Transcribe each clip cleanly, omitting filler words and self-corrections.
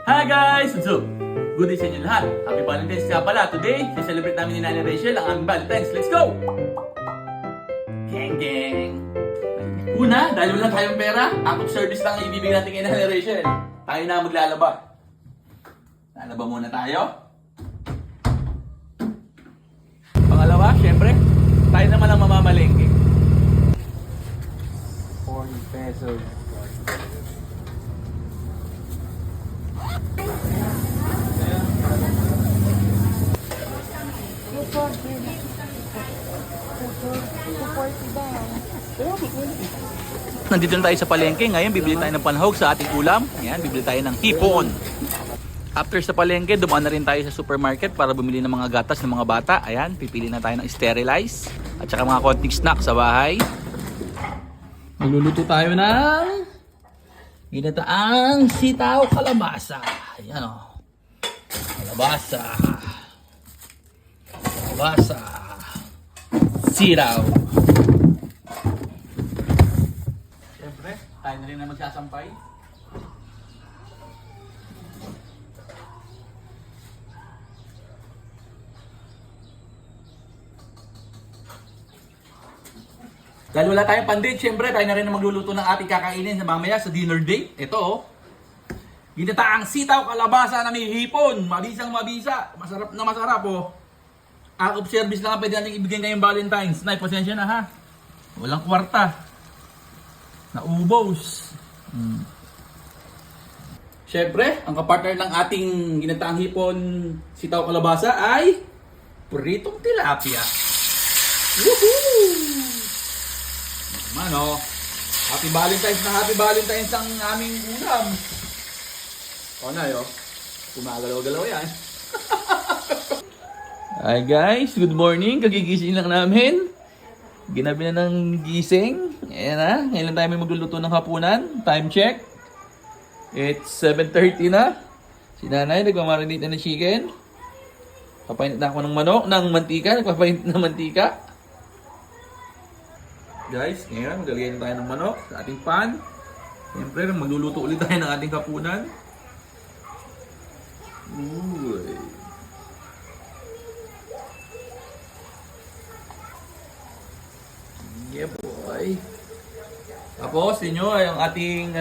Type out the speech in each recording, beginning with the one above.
Hi guys! What's up? Good day sa inyo lahat. Happy Valentine's nga pala. Today, celebrate namin ni Nanay Rachel ang aming Valentine's. Let's go! Gang gang! Una, dahil wala tayong pera, out of service lang ang ibibigay natin kay Nanay Rachel. Tayo na maglalaba. Lalaba muna tayo. Pangalawa, syempre, tayo naman ang mamamalengke. 40 pesos. Nandito na tayo sa palengke. Ngayon, bibili tayo ng panahog sa ating ulam. Ayan, bibili tayo ng hipon. After sa palengke, dumaan na rin tayo sa supermarket para bumili ng mga gatas ng mga bata. Ayan, pipili na tayo ng sterilize. At saka mga konting snack sa bahay. Magluluto tayo ng ginataang sitaw kalabasa. Ayan o. Kalabasa. Kalabasa. Sitaw. Siyempre, tayo na rin na magsasampay. Dahil wala tayong pandit, syempre tayo na rin na magluluto ng ating kakainin sa mamaya sa dinner date. Ito oh. Ginataang sitaw kalabasa na may hipon. Mabisang mabisa. Masarap na masarap oh. Out of service lang ang pwede natin ibigay ngayong Valentine's. Nay, pasensya na ha. Walang kwarta. Naubos. Syempre, ang kapartner ng ating ginataang hipon sitaw kalabasa ay pritong tilapia. Woohoo! Mano, happy Valentine's ang aming ulam. O na yo, gumagalaw-galaw yan. Hi guys, good morning. Kagigising lang namin. Ginabi na ng gising. Ayan na, ngayon tayo may magluluto ng hapunan. Time check. It's 7:30 na. Si nanay nagmamarinate na ng chicken. Papainit na ako ng manok, ng mantika. Nagpapainit na mantika. Guys, ngayon maglalagay na tayo ng manok sa ating pan. Siyempre, magluluto ulit tayo ng ating kapunan. Uy. Yeah boy. Tapos, inyo ay ang ating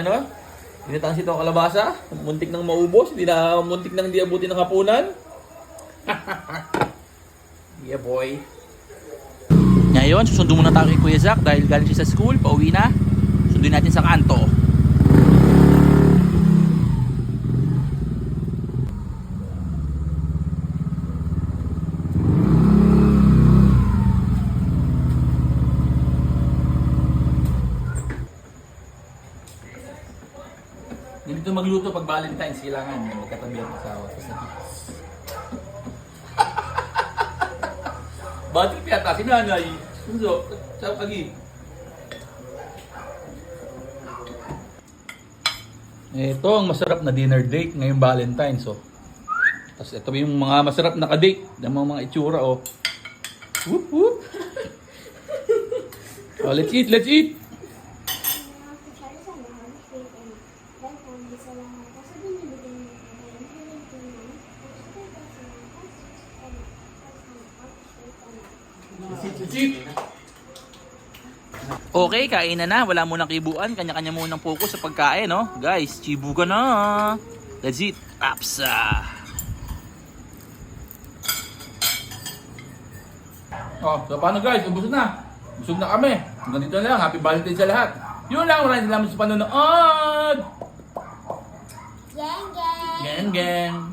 ginataang sitaw kalabasa. Muntik nang maubos, muntik nang di abutin ng kapunan. Yeah boy. Ngayon, susundo muna tayo kay Kuya Zach dahil galing siya sa school, pauwi na. Sunduin natin sa kanto. Ganito magluto pag Valentine's, kailangan magkatabi ang asawa. Batik piyata si nanay. Sunso, sa pagi. Ito ang masarap na dinner date ngayong Valentine's oh. Tapos ito yung mga masarap na ka-date ng mga itsura oh. Whoop whoop. Oh, let's eat, let's eat. Okay, kainan na. Wala munang kibuan. Kanya-kanya munang focus sa pagkain, no? Guys, chibu ka na. Let's eat. Apsa. Oh, so paano guys? Ubus na. Busog na kami. Hanggang dito na lang. Happy Valentine's sa lahat. Yun lang. Maraming salamat sa panonood. Gang gang! Gang gang!